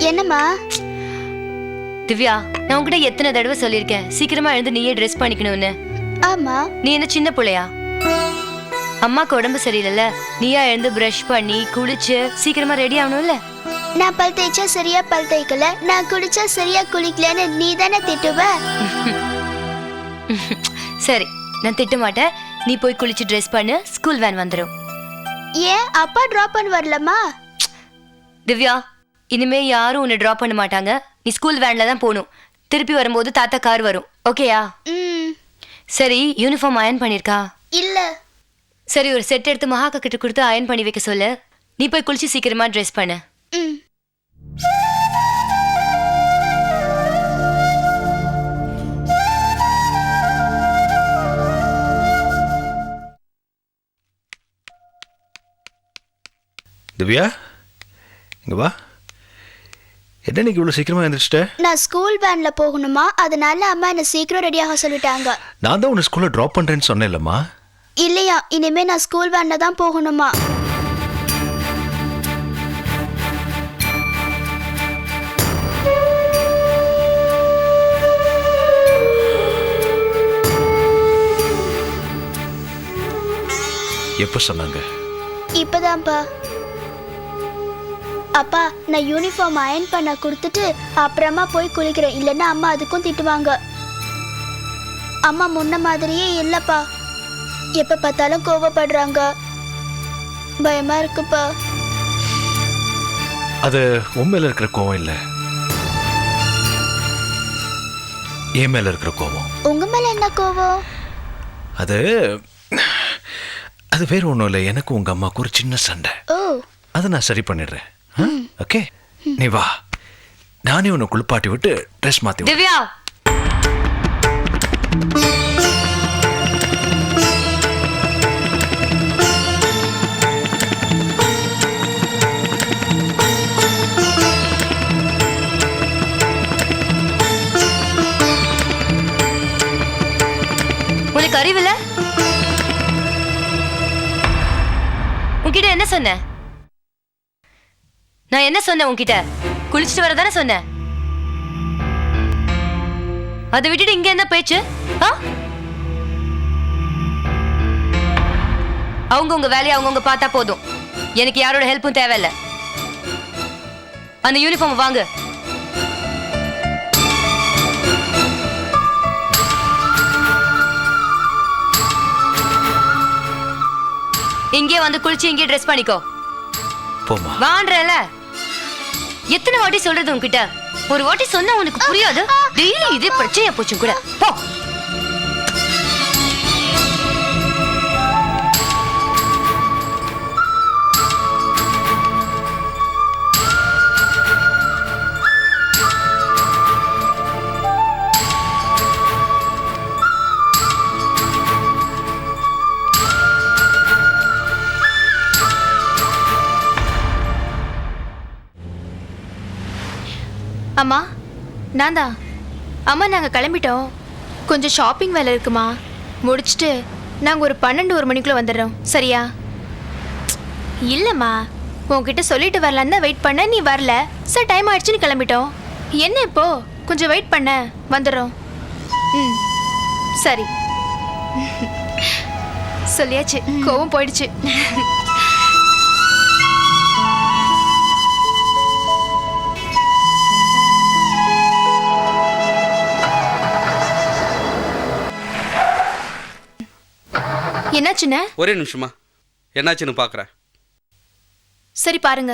என்னம்மா? திவ்யா, நான் உன்கிட்ட எத்தனை தடவை சொல்லியிருக்கேன் சீக்கிரமா எழுந்து நீயே ட்ரெஸ் பண்ணிக்கணும்னு. ஆமா. நீ என்ன சின்ன பிள்ளையா? அம்மாக்கு உடம்பு சரியில்லைல்ல, நீயா எழுந்து பிரஷ் பண்ணி குளிச்சு சீக்கிரமா ரெடி ஆகணும்ல. நான் பல் தேய்ச்சா சரியா பல் தேய்க்கல, நான் குளிச்சா சரியா குளிக்கலன்னு நீ தானே திட்டுவ. சரி, நான் திட்ட மாட்டேன். நீ போய் குளிச்சு ட்ரெஸ் பண்ணு, ஸ்கூல் வேன் வந்துடும். ஏன் அப்பா டிராப் பண்ண வரலமா? திவ்யா, இனிமே யாரும் உன்னை டிராப் பண்ண மாட்டாங்க. நீ ஸ்கூல் வேன்ல தான் போகணும். திருப்பி வரும்போது தாத்தா கார் வரும். ஓகேயா? சரி, யூனிஃபார்ம் அயர்ன் பண்ணிருக்கா? இல்ல. சரி, ஒரு செட் எடுத்து மகாக்கா கிட்ட கொடுத்து அயர்ன் பண்ணி வைக்க சொல்லு. நீ போய் குளிச்சு சீக்கிரமா ட்ரெஸ் பண்ணு. திவ்யா, இங்க வா. என்ன நீங்க இவ்வளவு சீக்கிரமா எழுந்திரிச்சிட்ட? நான் ஸ்கூல் வேன்ல போகணுமா, அதனால அம்மா என்ன சீக்கிரம் ரெடியாக சொல்லிட்டாங்க. நான் தான் உன்னை ஸ்கூல்ல டிராப் பண்றேன்னு சொன்னேன்லம்மா. இல்லையா, இனிமே நான் ஸ்கூல் வேன்ல தான் போகணுமா. எப்ப சொன்னாங்க? இப்பதான்ப்பா. அப்பா, நான் யூனிஃபார்ம் அயர்ன் பண்ண கொடுத்துட்டு அப்புறமா போய் குளிக்கிறேன். இல்லைன்னா அம்மா அதுக்கும் திட்டுவாங்க. அம்மா முன்ன மாதிரியே இல்லப்பா, எப்ப பார்த்தாலும் கோவப்படுறாங்க. பயமா இருக்குப்பா. அது உன் மேல இருக்கிற கோவம் இல்ல, என் மேல இருக்கிற கோவம். உங்க மேல என்ன கோவம்? அது அது வேற ஒண்ணும் இல்லை. எனக்கு உங்க அம்மாவுக்கு ஒரு சின்ன சண்டை. ஓ, அதை நான் சரி பண்ணிடுறேன். ஓகே, நீ வா. நானே உன்னை குளிப்பாட்டி விட்டு ட்ரெஸ் மாத்தி. திவ்யா, உனக்கு அறிவில்ல? உன்கிட்ட என்ன சொன்ன? நான் என்ன சொன்னேன் உன்கிட்ட? குளிச்சுட்டு வரதானே சொன்னேன். அதை விட்டுட்டு இங்க என்ன பேச்சு? அவங்கவுங்க வேலையை அவங்கவுங்க பார்த்தா போதும். எனக்கு யாரோட ஹெல்ப்பும் தேவையில்ல. அந்த யூனிஃபார்ம் வாங்க. இங்கே வந்து குளிச்சு இங்கே ட்ரெஸ் பண்ணிக்கோ. போமா. வான்றல. எத்தனை வாட்டி சொல்றது உன்கிட்ட? ஒரு வாட்டி சொன்னா உனக்கு புரியாது. டெய்லி இதே பிரச்சனையா போச்சு கூட. போ. அம்மா, நான் தான். அம்மா, நாங்கள் கிளம்பிட்டோம். கொஞ்சம் ஷாப்பிங் வேலை இருக்குமா, முடிச்சுட்டு நாங்கள் ஒரு 12-1 மணிக்குள்ளே வந்துடுறோம். சரியா? இல்லைம்மா, உன்கிட்ட சொல்லிட்டு வரலான்னு தான் வெயிட் பண்ண. நீ வரல. சார், டைம் ஆயிடுச்சுன்னு கிளம்பிட்டோம். என்ன இப்போ? கொஞ்சம் வெயிட் பண்ண, வந்துடுறோம். சரி. சொல்லியாச்சு, கோவம் போயிடுச்சு. என்னாச்சுண்ணே? ஒரே நிமிஷமா, என்னாச்சுன்னு பார்க்குறேன். சரி, பாருங்க.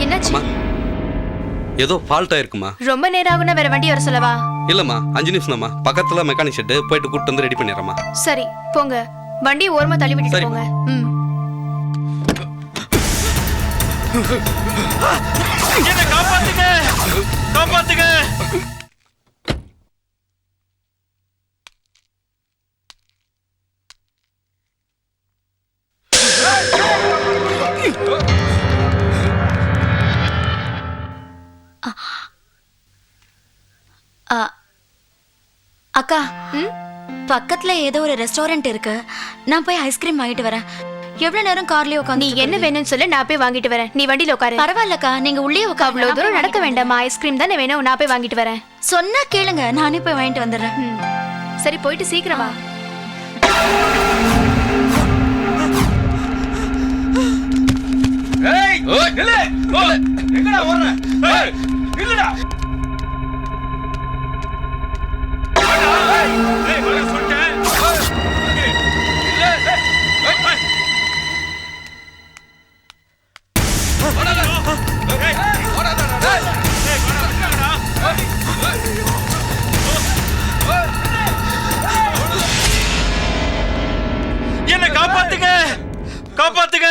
என்னாச்சு? ஏதோ ஃபால்ட் ஆயிருக்குமா? ரொம்ப நேரம் ஆகுனா வேற வண்டி வர சொல்லவா? இல்லம்மா, 5 நிமிஷம் தான்மா. பக்கத்துல மெக்கானிக் ஷெட் போயிட்டு கூட்டு வந்து ரெடி பண்ணிடுறேம்மா. சரி, போங்க. வண்டி ஓரமா தள்ளி விட்டுட்டு போங்க. என்ன காப்பாத்துங்க, காப்பாத்துங்க. அக்கா பக்கத்துல ஏதோ ஒரு ரெஸ்டாரண்ட் இருக்கு, நான் போய் ஐஸ்கிரீம் வாங்கிட்டு வரேன். எவ்வளவு நேரம் கார்லயே நீ உட்காந்து என்ன வேணும்னு சொல்லு, நான் போய் வாங்கிட்டு வரேன். நீ வண்டியில உட்காரு. பரவாயில்லக்கா, நீங்க உள்ளே உட்காரு. அவ்வளவு தூரம் நடக்க வேண்டாமா? ஐஸ்கிரீம் தானே வேணும், நான் போய் வாங்கிட்டு வரேன். சொன்னா கேளுங்க, நானே போய் வாங்கிட்டு வந்துடுறேன். சரி, போயிட்டு சீக்கிரம் வா. ஏய் நில்லு எங்கடா ஓடுற? ஏய் நில்லுடா. ஏய் வர சொல்லிட்டேன். இல்ல ஏய் ஓடாத. ஏய் ஓடாத. ஏய் ஓடாதடா. என்ன காப்பாத்துங்க, காப்பாத்துங்க.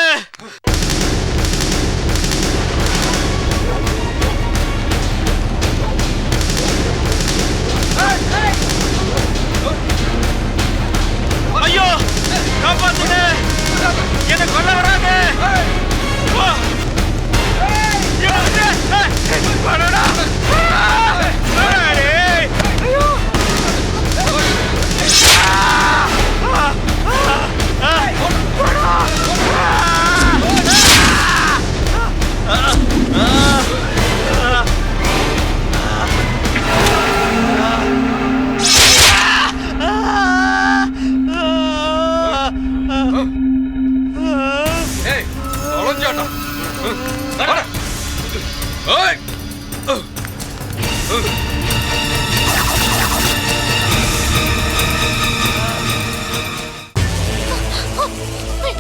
ஐயோ காப்பாத்துங்க, என்ன கொல்ல வராங்க.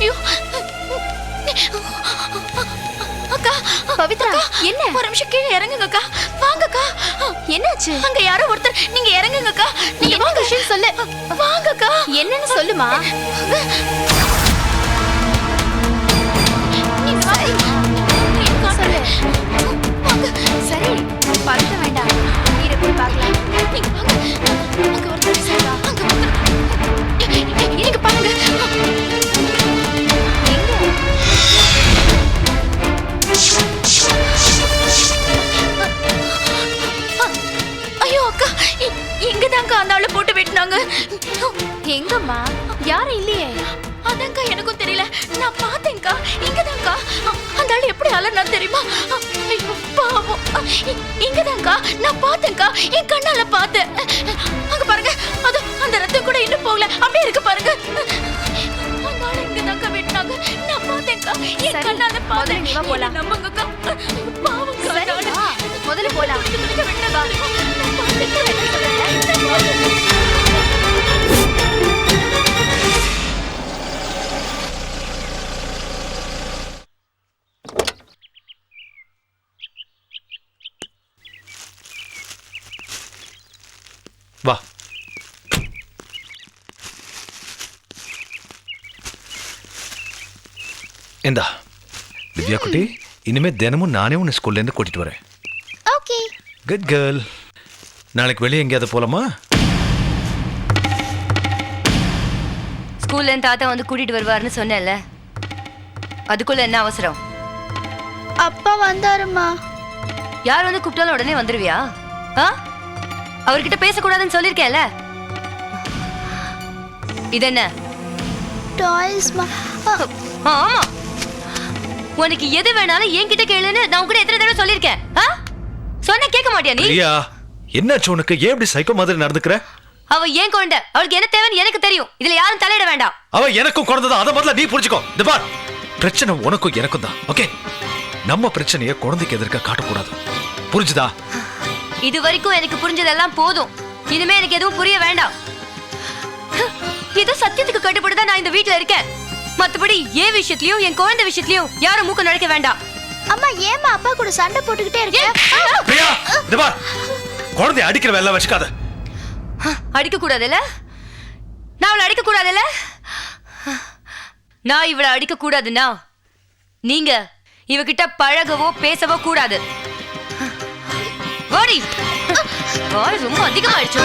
ஐயோ அக்கா, பவித்ரா என்ன? ஒரு நிமிஷம் கீழே இறங்குங்க அக்கா. வாங்க அக்கா. என்னாச்சு? அங்க யாரோ ஒருத்தர். நீங்க இறங்குங்க அக்கா. நீங்க என்ன விஷயம் சொல்லு. வாங்க அக்கா. என்னன்னு சொல்லுமா. நீங்க சரி சொல்லு. சரி, பதட்ட வேண்டாம். நீரை போய் பார்க்கலாம். நீங்க வாங்க. அங்க ஒருத்தர் சொல்றா. அங்க ஒருத்தர். நீங்க பாருங்க. ஐயோ அக்கா, இங்கதான்க்கா அந்த ஆளை போட்டு வெட்டினாங்க. எங்கம்மா? யாரும் இல்லையே. அதான்க்கா எனக்கும் தெரியல. நான் பார்த்தேன்க்கா. இங்கதான்க்கா. அந்த ஆள் எப்படி அலர்னா தெரியுமா? ஐயோ பாவம். இங்கதான்க்கா நான் பார்த்தேன்க்கா. என் கண்ணால பார்த்தேன். அங்க பாருங்க, அது அந்த ரத்தம் கூட இன்னும் போகல. அப்படியே இருக்கு பாருங்க. அந்த ஆள் இங்கதான்க்கா வெட்டினாங்க. நான் பார்த்தேன்க்கா. என் கண்ணால பார்த்தேன். நீ வா போலாம். நம்புங்கக்கா. பாவம்க்கா. முதல்ல போலாம். வெட்டினாங்க. வா. இந்தா திவ்யா குட்டி, இனிமே தினமும் நானே உன்னை ஸ்கூல்ல இருந்து கூட்டிட்டு வரேன். ஓகே. Good girl. நாளைக்கு வெளியே எங்கேயாவது போலாமா? ஸ்கூல்ல இருந்து தாத்தா வந்து கூட்டிட்டு வருவாருன்னு சொன்னேன்ல, அதுக்குள்ள என்ன அவசரம்? அப்பா வந்தாருமா. யார் வந்து கூப்பிட்டாலும் உடனே வந்துருவியா? அவர்கிட்ட பேசக்கூடாதுன்னு சொல்லிருக்கேன்ல. இது என்ன? டாய்ஸ்மா. ஆமா, உனக்கு எது வேணாலும் என்கிட்ட கேளுன்னு நான் உன்கிட்ட எத்தனை தடவை சொல்லிருக்கேன். சொன்ன கேட்க மாட்டியா நீ? பிரியா, என்னாச்சு உனக்கு? ஏன் இப்படி சைக்கோ மாதிரி நடந்துக்கிற? அவ ஏன் குழந்தை, அவளுக்கு என்ன தேவைன்னு எனக்கு தெரியும். இதுல யாரும் தலையிட வேண்டாம். அவ எனக்கும் குழந்தைதான், அதை முதல்ல நீ புரிஞ்சுக்கோ. இந்த பார், பிரச்சனை உனக்கும் எனக்கும் தான். ஓகே, நம்ம பிரச்சனையை குழந்தைக்கு எதிர்க்க காட்டக்கூடாது. புரிஞ்சுதா? இது வரைக்கும் எனக்கு புரிஞ்சதெல்லாம் போதும். இனிமே எனக்கு எதுவும் புரிய வேண்டாம். ஏதோ சத்தியத்துக்கு கட்டுப்பட்டுதான் நான் இந்த வீட்டுல இருக்கேன். மத்தபடி என் விஷயத்திலயும் என் குழந்தை விஷயத்திலயும் யாரும் மூக்க நுழைக்க வேண்டாம். அம்மா ஏமா அப்பா கூட சண்டை போட்டுக்கிட்டே இருக்க? பிரியா, இந்த பார், குழந்தைய அடிக்கிற வேலை வச்சுக்காத. அடிக்க கூடாதுல்ல? நான் அவளை அடிக்க கூடாதுல்ல? நான் இவளை அடிக்க கூடாதுன்னா நீங்க இவகிட்ட பழகவோ பேசவோ கூடாது. ஓடி. வாய் ரொம்ப அதிகமாயிடுச்சு.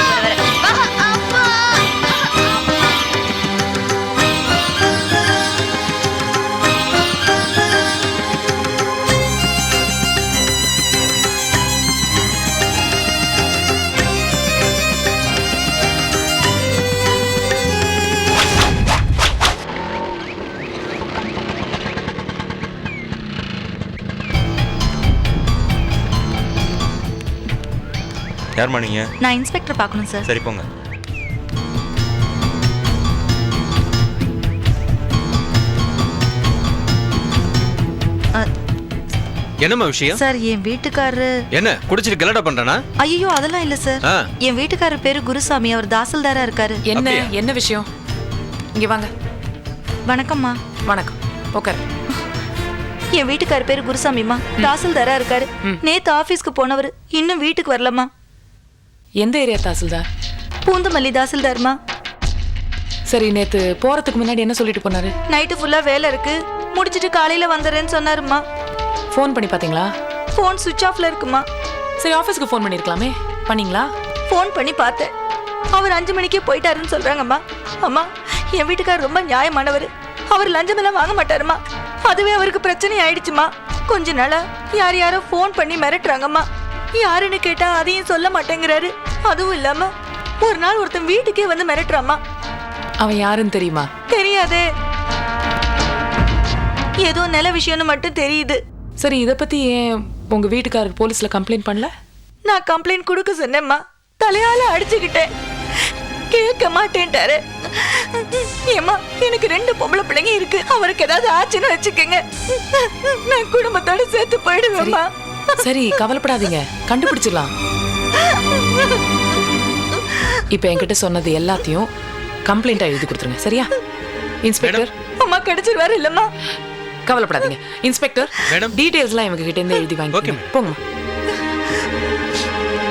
யாரும்மா நீங்க? நான் இன்ஸ்பெக்டர் பார்க்கணும் சார். சரி போங்க. என்னம்மா விஷயம்? சார் என் வீட்டுக்காரரு என்ன குடிச்சிட்டு கலடா பண்றானா? ஐயோ அதெல்லாம் இல்ல சார். என் வீட்டுக்காரர் பேரு குருசாமி, அவர் தாசில்தாரா இருக்காரு. என்ன விஷயம்? இங்க வாங்க. வணக்கம்மா. வணக்கம், உட்காரு. என் வீட்டுக்காரர் பேரு குருசாமிமா, தாசில்தாரா இருக்காரு. நேத்து ஆபீஸ்க்கு போனவர் இன்னும் வீட்டுக்கு வரலம்மா. எந்த ஏரியா தாசில்தார்? பூந்தமல்லி தாசில்தார்மா. சரி, நேத்து போறதுக்கு முன்னாடி என்ன சொல்லிட்டு போனாரு? நைட்டு ஃபுல்லா வேலை இருக்கு, முடிச்சிட்டு காலையில வந்துடுறேன்னு சொன்னாருமா. ஃபோன் பண்ணி பாத்தீங்களா? ஃபோன் சுவிட்ச் ஆஃப்ல இருக்குமா. சரி, ஆபீஸ்க்கு ஃபோன் பண்ணிருக்கலாமே, பண்ணீங்களா? ஃபோன் பண்ணி பார்த்தேன், அவர் 5 மணிக்கே போயிட்டாருன்னு சொல்றாங்கம்மா. அம்மா, என் வீட்டுக்காரர் ரொம்ப நியாயமானவர், அவர் லஞ்சம் எல்லாம் வாங்க மாட்டாருமா. அதுவே அவருக்கு பிரச்சனை ஆயிடுச்சுமா. கொஞ்ச நாளா யாரோ ஃபோன் பண்ணி மிரட்டுறாங்கம்மா. யாருன்னு கேட்டா அதையும் சொல்ல மாட்டேங்கிறாரு. அதுவும் இல்லாம ஒரு நாள் ஒருத்தன் வீட்டுக்கே வந்து மிரட்டுறாமா. அவன் யாருன்னு தெரியுமா? தெரியாதே, ஏதோ நல்ல விஷயம்னு மட்டும் தெரியுது. சரி, இத பத்தி ஏன் உங்க வீட்டுக்காரர் போலீஸ்ல கம்ப்ளைண்ட் பண்ணல? நான் கம்ப்ளைண்ட் கொடுக்க சொன்னேம்மா, தலையால அடிச்சுக்கிட்டேன், கேட்க மாட்டேன்ட்டாரு. ஏம்மா, எனக்கு 2 பொம்பளை பிள்ளைங்க இருக்கு, அவருக்கு ஏதாவது ஆச்சுன்னு வச்சுக்கோங்க, நான் குடும்பத்தோட சேர்த்து போயிடுவேம்மா. சரி, கவலைப்படாதீங்க, கண்டுபிடிச்சிடலாம். இப்ப என்கிட்ட சொன்னது எல்லாத்தையும் கம்ப்ளைண்டா எழுதி கொடுத்துருங்க, சரியா? இன்ஸ்பெக்டர். அம்மா கிடைச்சிருவாரு இல்லம்மா? கவலைப்படாதீங்க இன்ஸ்பெக்டர். மேடம், டீடைல்ஸ்லாம் இவங்க கிட்ட இருந்து எழுதி வாங்கி. ஓகே போங்கம்மா.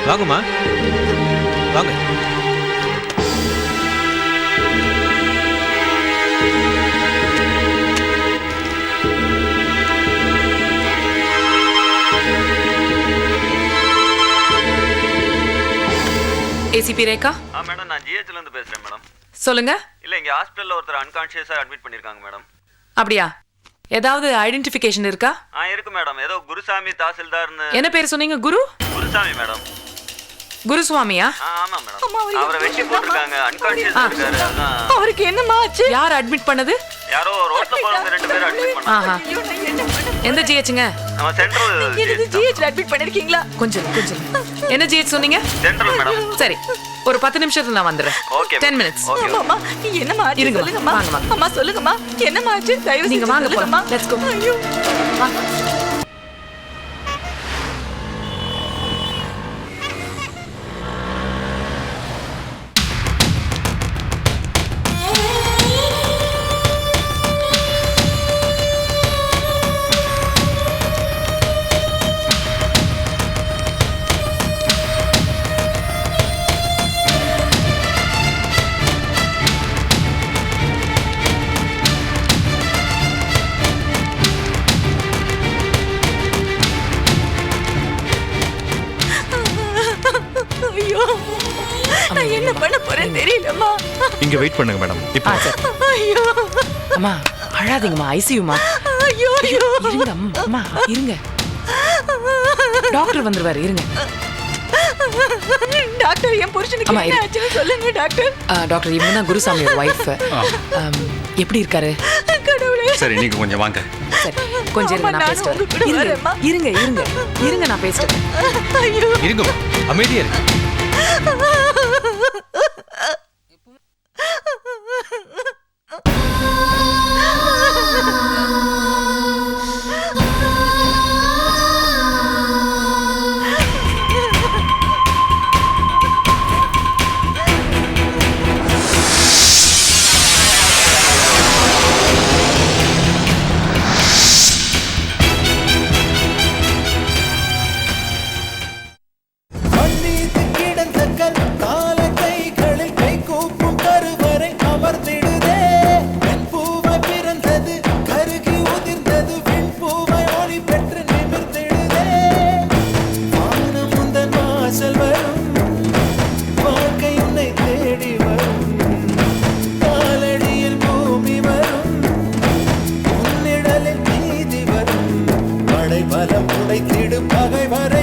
வாங்கம்மா, வாங்க. ஏசிபி ரேகா. மேடம், நான் ஜிஹெச்ல இருந்து பேசுறேன் மேடம். சொல்லுங்க. இல்ல, இங்க ஹாஸ்பிடல்ல ஒருத்தர் அன்கான்ஷியஸா அட்மிட் பண்ணிருக்காங்க மேடம். அப்படியா? ஏதாவது ஐடென்டிஃபிகேஷன் இருக்கா? இருக்கு மேடம். ஏதோ குருசாமி தாசில்தார்னு. என்ன பேர் சொன்னீங்க? குருசாமி மேடம். குருசுவாமியா? ஆமா மேடம். அவரை வெட்டி போட்டுருக்காங்க, அன்கான்ஷியஸா இருக்காரு. அதான். அவருக்கு என்னமா ஆச்சு? யார் அட்மிட் பண்ணது? யாரோ ரோட்ல போறவங்க 2 பேர் அட்மிட் பண்ணாங்க. எந்த ஜிஹெச்ங்க? நம்ம சென்ட்ரல் ஜிஹெச்ல அட்மிட் பண்ணிருக்கீங்களா? கொஞ்சம். என்ன ஜிஹெச் சொன்னீங்க? Central madam. சரி, ஒரு 10 நிமிஷத்துல நான் வந்துடுறேன். ஓகே. 10 மினிட்ஸ். அம்மா, என்னமா ஆச்சு சொல்லுங்கம்மா. அம்மா சொல்லுங்கம்மா, என்னமா ஆச்சு? தயவு நீங்க வாங்க போலாம். Let's go. ஐயோ, நான் என்ன பண்ண போறேன் தெரியலம்மா. இங்க வெயிட் பண்ணுங்க மேடம். இப்போ ஐயோ அம்மா, அழாதீங்கம்மா, ஐசியூமா. ஐயோ ஐயோ, இருங்க அம்மா, இருங்க. டாக்டர் வந்துருவாரு, இருங்க. டாக்டர், என் புருஷனுக்கு அம்மா, என்ன ஆச்சுன்னு சொல்லுங்க டாக்டர். டாக்டர், இவங்க தான் குருசாமியோட வைஃப். எப்படி இருக்காரு? கடவுளே. சரி, நீங்க கொஞ்சம் வாங்க. சரி, கொஞ்சம் இருங்க, நான் நானும் பேசிட்டு உங்க கூட வரேன். வரேன்மா. இருங்க, நான் பேசிட்டு வரேன். ஐயோ, இருங்கம்மா, அமைதியா இருக்கு. பலம் உடைத்திடும் பகை வரை